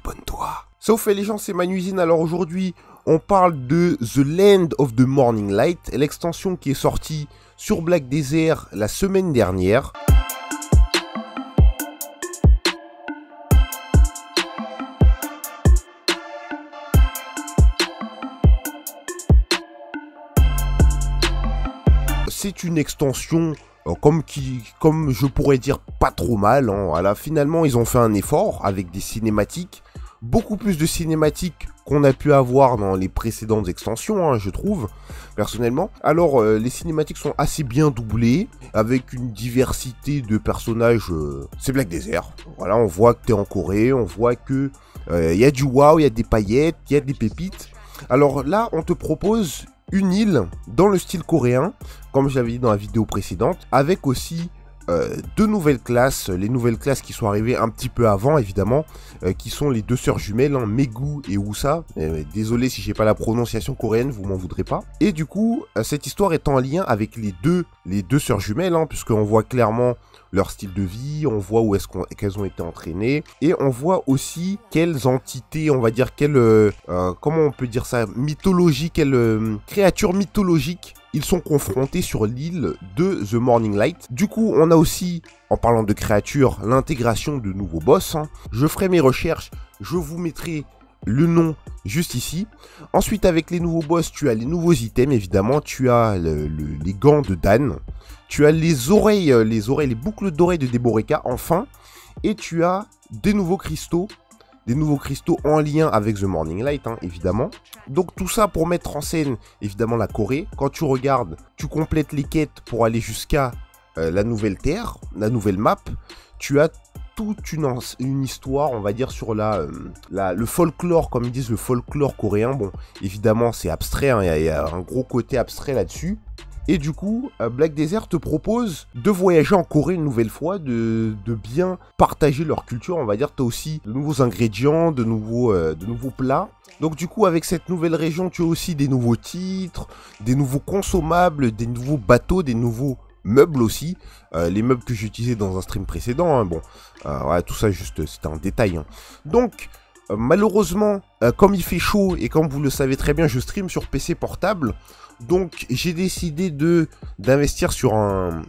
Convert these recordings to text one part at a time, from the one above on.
abonne-toi. Sauf les gens, c'est Manuisine. Alors aujourd'hui, on parle de The Land of the Morning Light, l'extension qui est sortie sur Black Desert la semaine dernière. C'est une extension comme je pourrais dire pas trop mal, hein. Voilà, finalement ils ont fait un effort avec des cinématiques, beaucoup plus de cinématiques qu'on a pu avoir dans les précédentes extensions, hein, je trouve, personnellement. Alors les cinématiques sont assez bien doublées, avec une diversité de personnages, c'est Black Desert. Voilà, on voit que t'es en Corée, on voit que y a du wow, il y a des paillettes, il y a des pépites. Alors là, on te propose une île dans le style coréen, comme je l'avais dit dans la vidéo précédente, avec aussi deux nouvelles classes, les nouvelles classes qui sont arrivées un petit peu avant évidemment, qui sont les deux sœurs jumelles, hein, Megu et Usa. Désolé si j'ai pas la prononciation coréenne, vous m'en voudrez pas. Et du coup, cette histoire est en lien avec les deux sœurs jumelles, hein, puisqu'on voit clairement leur style de vie, on voit où est-ce qu'elles ont été entraînées, et on voit aussi quelles entités, on va dire, comment on peut dire ça, mythologie, quelles créatures mythologiques ils sont confrontés sur l'île de The Morning Light. Du coup, on a aussi, en parlant de créatures, l'intégration de nouveaux boss, hein. Je ferai mes recherches, je vous mettrai le nom juste ici. Ensuite, avec les nouveaux boss, tu as les nouveaux items, évidemment. Tu as les gants de Dan. Tu as les boucles d'oreilles de Deboreka, enfin. Et tu as des nouveaux cristaux. Des nouveaux cristaux en lien avec The Morning Light, hein, évidemment. Donc tout ça pour mettre en scène, évidemment, la Corée. Quand tu regardes, tu complètes les quêtes pour aller jusqu'à la nouvelle terre, la nouvelle map. Tu as toute une histoire, on va dire, sur le folklore, comme ils disent, le folklore coréen. Bon, évidemment, c'est abstrait, hein, y a un gros côté abstrait là-dessus. Et du coup, Black Desert te propose de voyager en Corée une nouvelle fois, de bien partager leur culture, on va dire. Tu as aussi de nouveaux ingrédients, de nouveaux plats. Donc du coup, avec cette nouvelle région, tu as aussi des nouveaux titres, des nouveaux consommables, des nouveaux bateaux, des nouveaux meubles aussi. Les meubles que j'ai utilisés dans un stream précédent, hein, bon, voilà, tout ça juste, c'était un détail, hein. Donc, malheureusement, comme il fait chaud et comme vous le savez très bien, je stream sur PC portable. Donc j'ai décidé d'investir sur un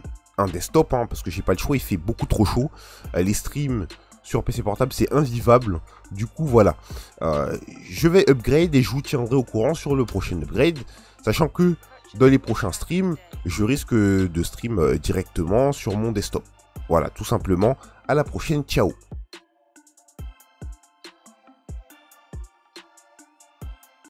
desktop, hein, parce que j'ai pas le choix, il fait beaucoup trop chaud. Les streams sur PC portable c'est invivable. Du coup voilà, je vais upgrade et je vous tiendrai au courant sur le prochain upgrade. Sachant que dans les prochains streams, je risque de stream directement sur mon desktop. Voilà, tout simplement, à la prochaine, ciao.